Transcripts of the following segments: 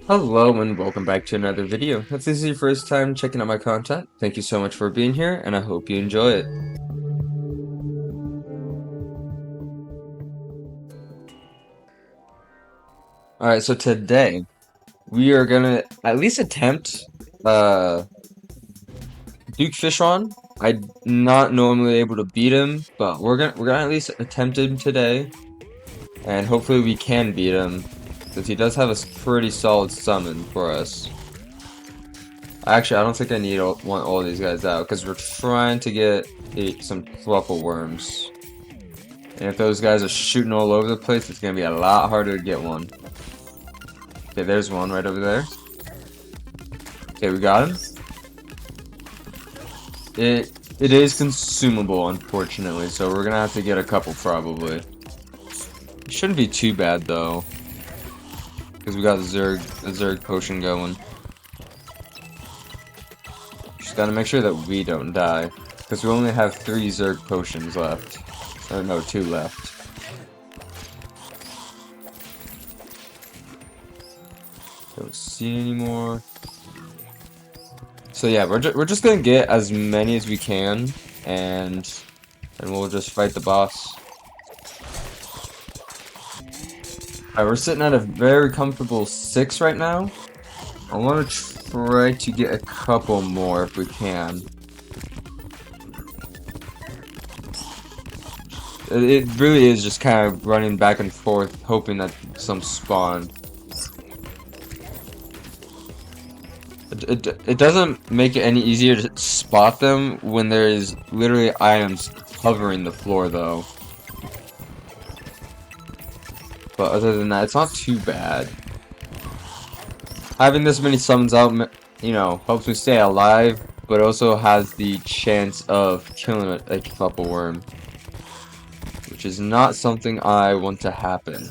Hello and welcome back to another video. If this is your first time checking out my content, thank you so much for being here and I hope you enjoy it. Alright, so today we are gonna at least attempt Duke Fishron. I'm not normally able to beat him, but we're gonna at least attempt him today. And hopefully we can beat him, since he does have a pretty solid summon for us. Actually, I don't think I want all these guys out, because we're trying to get some truffle worms. And if those guys are shooting all over the place, it's going to be a lot harder to get one. Okay, there's one right over there. Okay, we got him. It is consumable, unfortunately, so we're going to have to get a couple, probably. It shouldn't be too bad, though. Because we got the Zerg potion going. Just got to make sure that we don't die. Because we only have 3 Zerg potions left. Or no, 2 left. Don't see any more. So yeah, we're just gonna get as many as we can, and we'll just fight the boss. Alright, we're sitting at a very comfortable 6 right now. I want to try to get a couple more if we can. It really is just kind of running back and forth, hoping that some spawn. It doesn't make it any easier to spot them when there is literally items covering the floor, though. But other than that, it's not too bad. Having this many summons out, you know, helps me stay alive, but also has the chance of killing a couple worm, which is not something I want to happen.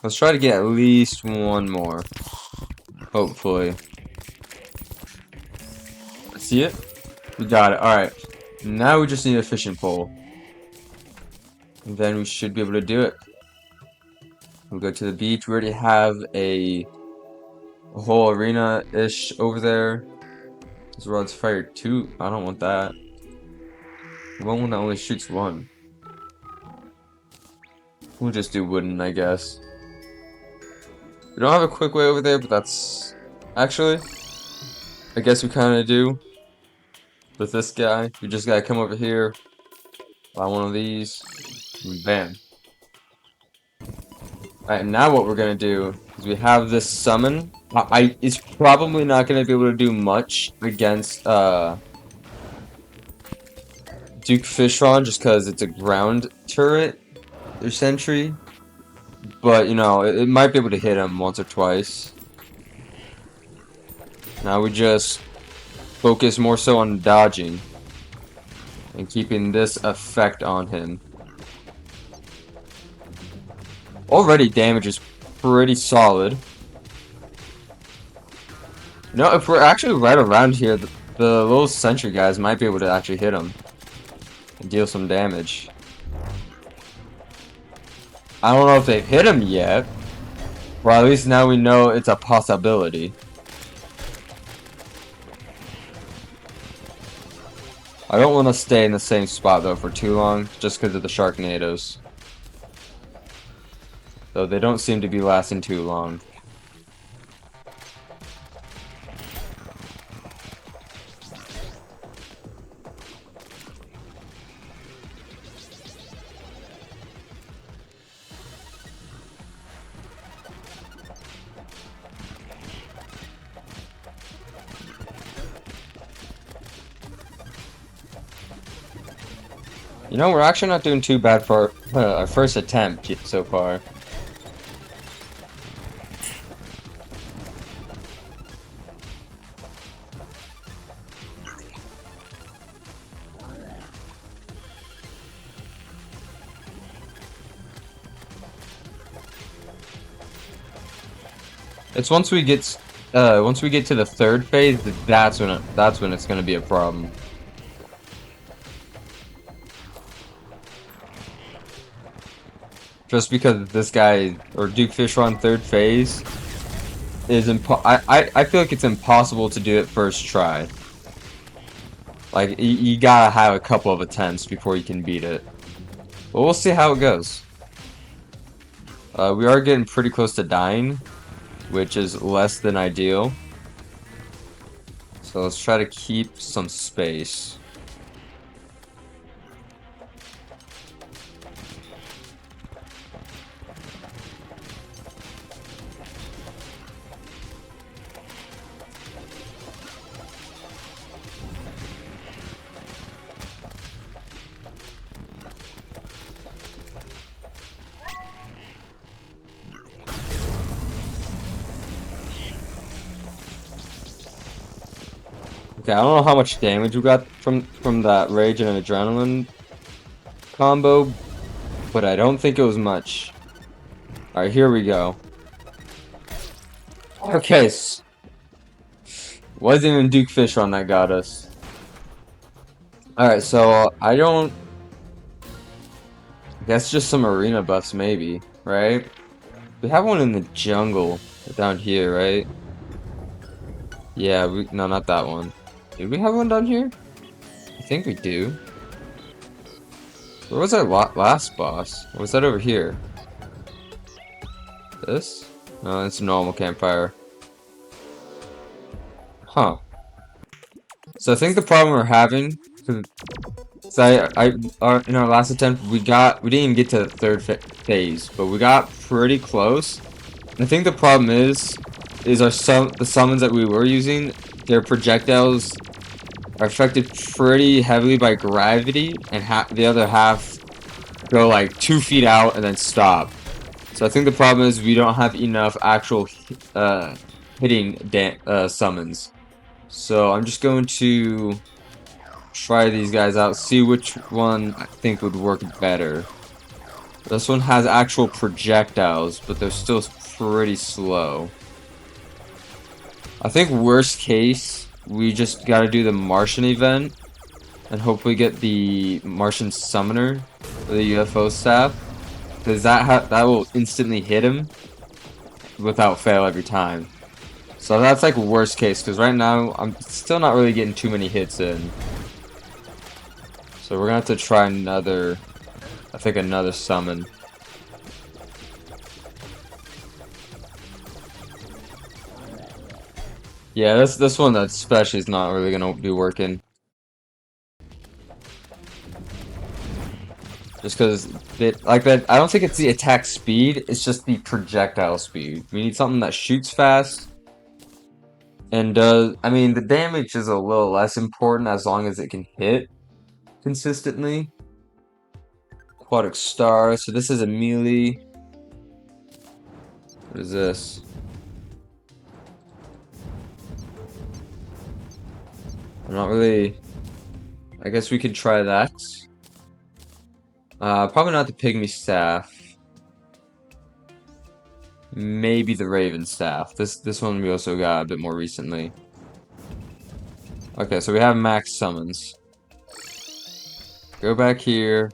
Let's try to get at least one more. Hopefully. See it? We got it. Alright. Now we just need a fishing pole. And then we should be able to do it. We'll go to the beach. We already have a whole arena-ish over there. This rod's fired 2. I don't want that. I want one that only shoots 1. We'll just do wooden, I guess. We don't have a quick way over there, but that's... Actually, I guess we kind of do. With this guy, we just gotta come over here, buy one of these, and bam. Alright, now what we're gonna do is we have this summon. It's probably not gonna be able to do much against Duke Fishron just because it's a ground turret or sentry. But, you know, it might be able to hit him once or twice. Now we just focus more so on dodging and keeping this effect on him. Already damage is pretty solid. You know, if we're actually right around here, the little sentry guys might be able to actually hit him and deal some damage. I don't know if they've hit him yet, but at least now we know it's a possibility. I don't want to stay in the same spot though for too long, just because of the Sharknadoes. Though they don't seem to be lasting too long. You know, we're actually not doing too bad for our first attempt so far. It's once we get to the 3rd phase, that's when it's gonna be a problem. just because this guy or Duke Fisher on third phase is I feel like it's impossible to do it first try. Like you gotta have a couple of attempts before you can beat it. But we'll see how it goes. We are getting pretty close to dying, which is less than ideal. So let's try to keep some space. Okay, I don't know how much damage we got from that Rage and Adrenaline combo, but I don't think it was much. Alright, here we go. Okay, wasn't even Duke Fisher that got us. Alright, so I guess just some arena buffs maybe, right? We have one in the jungle down here, right? Yeah, no, not that one. Did we have one down here? I think we do. Where was our last boss? Or was that over here? This? No, it's a normal campfire. Huh. So I think the problem we're having, so in our last attempt, we didn't even get to the third phase, but we got pretty close. And I think the problem is the summons that we were using, their projectiles are affected pretty heavily by gravity, and the other half go like 2 feet out and then stop. So I think the problem is we don't have enough actual hitting summons. So I'm just going to try these guys out, see which one I think would work better. This one has actual projectiles, but they're still pretty slow. I think worst case, we just gotta do the Martian event and hopefully get the Martian Summoner or the UFO staff, because that will instantly hit him without fail every time. So that's like worst case, because right now I'm still not really getting too many hits in. So we're gonna have to try another, I think another summon. Yeah, this one especially is not really gonna be working. Just because like that, I don't think it's the attack speed, it's just the projectile speed. We need something that shoots fast. And I mean, the damage is a little less important as long as it can hit consistently. Aquatic Star, so this is a melee. What is this? I'm not really... I guess we could try that. Probably not the Pygmy Staff. Maybe the Raven Staff. This one we also got a bit more recently. Okay, so we have max summons. Go back here.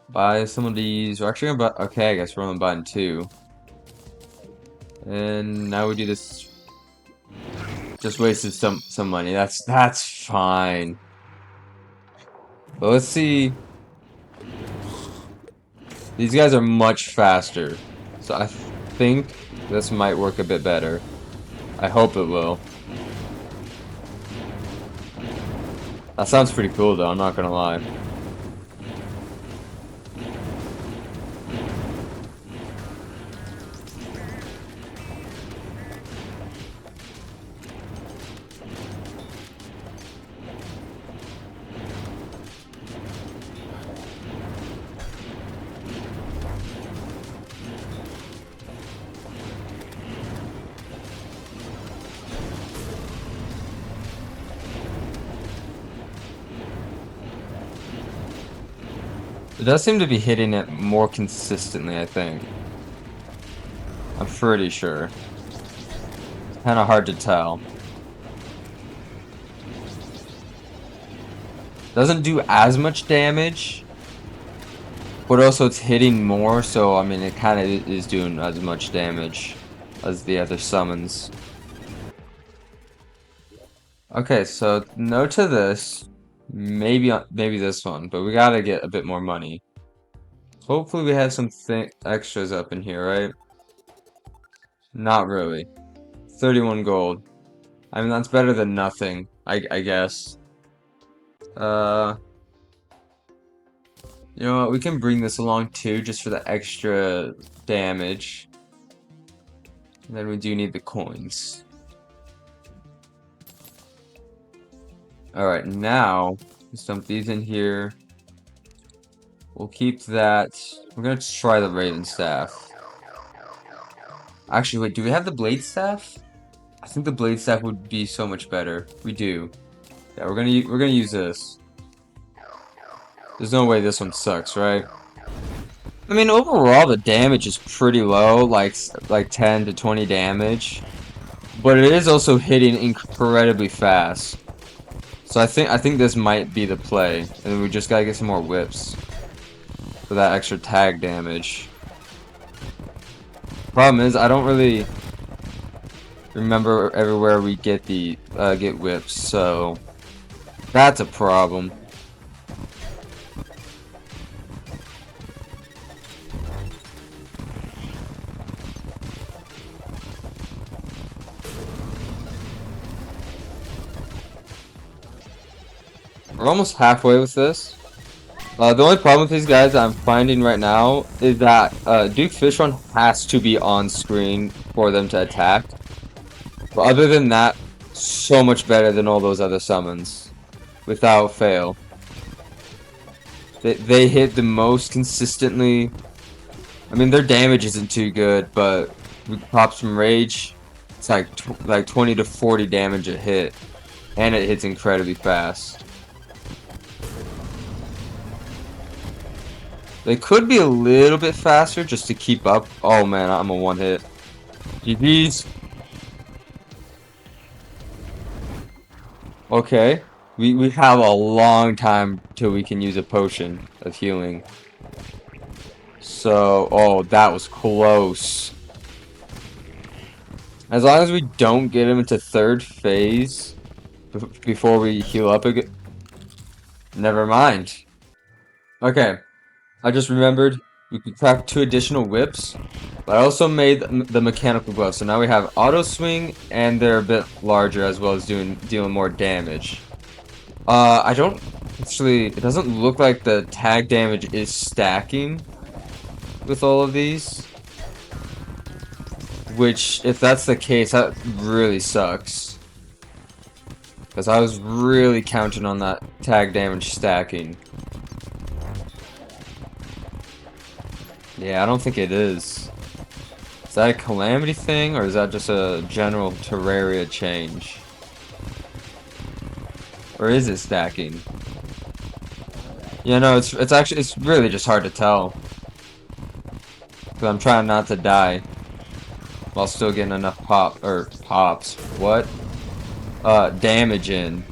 Buy some of these. We're actually gonna buy... Okay, I guess we're only buying 2. And now we do this... Just wasted some money. That's fine. But let's see. These guys are much faster. So I think this might work a bit better. I hope it will. That sounds pretty cool though, I'm not gonna lie. It does seem to be hitting it more consistently, I think. I'm pretty sure. It's kind of hard to tell. Doesn't do as much damage, But also it's hitting more, so I mean it kind of is doing as much damage as the other summons. Okay, so no to this. Maybe this one, but we gotta get a bit more money. Hopefully we have some extras up in here, right? Not really. 31 gold. I mean, that's better than nothing, I guess. Uh, you know what? We can bring this along too, just for the extra damage. And then we do need the coins. Alright, now, let's dump these in here. We'll keep that. We're gonna try the Raven Staff. Actually, wait, do we have the Blade Staff? I think the Blade Staff would be so much better. We do. Yeah, we're gonna use this. There's no way this one sucks, right? I mean, overall the damage is pretty low, like 10 to 20 damage, but it is also hitting incredibly fast. So I think this might be the play, and then we just gotta get some more whips for that extra tag damage. Problem is, I don't really remember everywhere we get the get whips, so that's a problem. We're almost halfway with this. The only problem with these guys that I'm finding right now is that Duke Fishron has to be on screen for them to attack. But other than that, so much better than all those other summons. Without fail. They hit the most consistently. I mean, their damage isn't too good, but with Pops from Rage, it's like 20 to 40 damage a hit. And it hits incredibly fast. They could be a little bit faster just to keep up. Oh man, I'm a one hit. GG's. Okay. We have a long time till we can use a potion of healing. So, oh, that was close. As long as we don't get him into third phase before we heal up again. Never mind. Okay. I just remembered we could craft 2 additional whips, but I also made the mechanical gloves. So now we have auto swing, and they're a bit larger as well as dealing more damage. I don't actually. It doesn't look like the tag damage is stacking with all of these. Which, if that's the case, that really sucks. Because I was really counting on that tag damage stacking. Yeah, I don't think it is. Is that a Calamity thing, or is that just a general Terraria change? Or is it stacking? Yeah, no, it's really just hard to tell. Because I'm trying not to die while still getting enough pops. What? Damage in.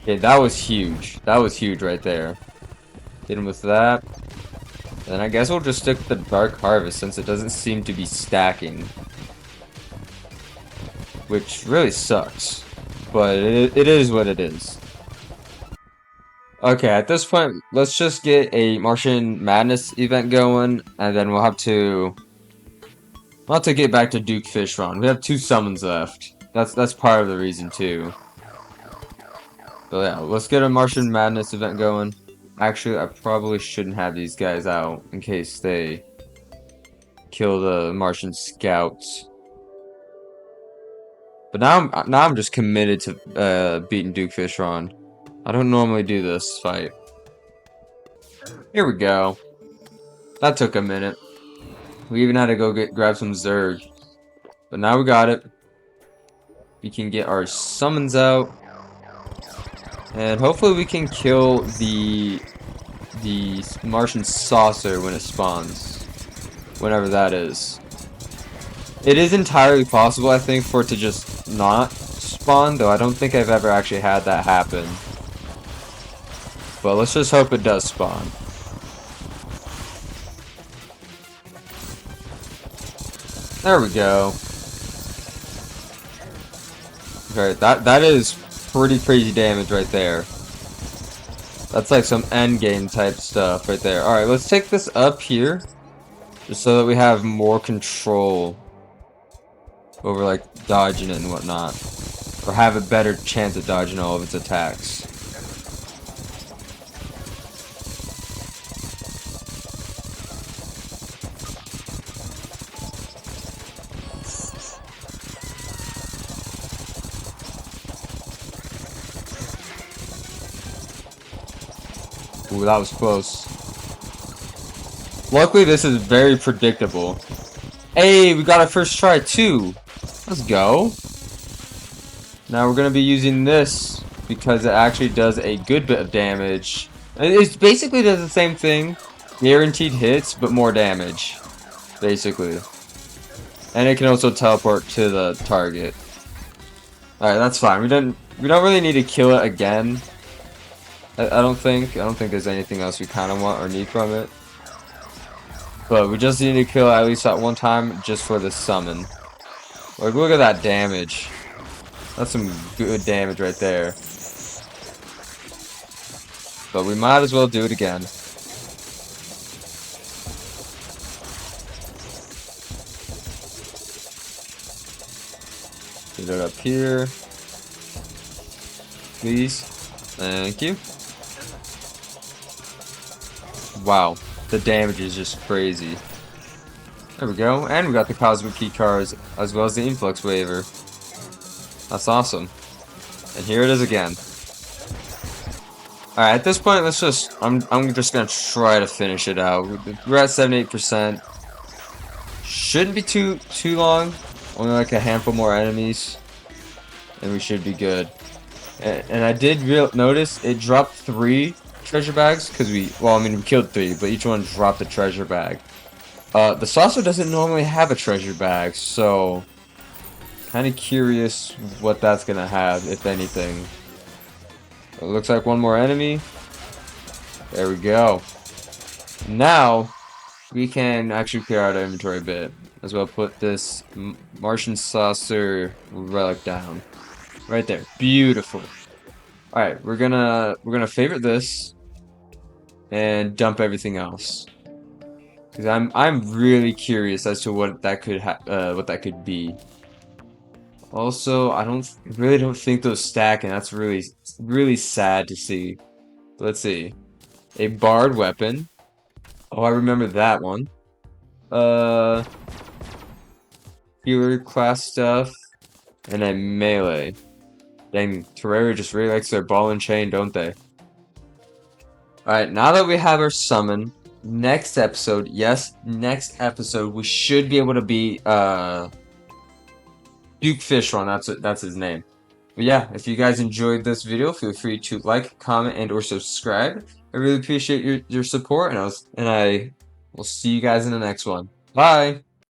Okay, that was huge. That was huge right there. Hit him with that. Then I guess we'll just stick with the Dark Harvest since it doesn't seem to be stacking. Which really sucks. But it is what it is. Okay, at this point, let's just get a Martian Madness event going, and then we'll have to get back to Duke Fishron. We have 2 summons left. That's part of the reason too. So yeah, let's get a Martian Madness event going. Actually, I probably shouldn't have these guys out in case they kill the Martian scouts. But now I'm just committed to beating Duke Fishron. I don't normally do this fight. Here we go. That took a minute. We even had to go grab some Zerg. But now we got it. We can get our summons out. And hopefully we can kill the Martian saucer when it spawns. Whenever that is. It is entirely possible, I think, for it to just not spawn, though I don't think I've ever actually had that happen. But let's just hope it does spawn. There we go. Okay, that is pretty crazy damage right there. That's like some end game type stuff right there. Alright, let's take this up here. Just so that we have more control over like dodging it and whatnot. Or have a better chance at dodging all of its attacks. Ooh, that was close. Luckily, this is very predictable. Hey, we got our first try too. Let's go. Now we're gonna be using this because it actually does a good bit of damage. It basically does the same thing, guaranteed hits, but more damage, basically. And it can also teleport to the target. All right, that's fine. We don't really need to kill it again. I don't think there's anything else we kind of want or need from it. But we just need to kill it at least at one time just for the summon. Like, look at that damage. That's some good damage right there. But we might as well do it again. Get it up here. Please. Thank you. Wow. The damage is just crazy. There we go. And we got the Cosmic Key cards as well as the Influx Waiver. That's awesome. And here it is again. Alright, at this point, let's just... I'm just gonna try to finish it out. We're at 78%. Shouldn't be too long. Only like a handful more enemies. And we should be good. And I did notice it dropped 3 treasure bags. Because we killed 3, but each one dropped a treasure bag. The saucer doesn't normally have a treasure bag, so... kind of curious what that's gonna have, if anything. It looks like one more enemy. There we go. Now, we can actually clear out our inventory a bit. As well put this Martian saucer relic down. Right there. Beautiful. Alright, we're gonna favorite this and dump everything else. Because I'm really curious as to what that could be. Also, I really don't think those stack, and that's really sad to see. Let's see. A barred weapon. Oh, I remember that one. Healer class stuff. And a melee. Dang, Terraria just really likes their ball and chain, don't they? Alright, now that we have our summon, next episode, we should be able to beat, Duke Fishron, that's his name. But yeah, if you guys enjoyed this video, feel free to like, comment, and or subscribe. I really appreciate your support, and I will see you guys in the next one. Bye!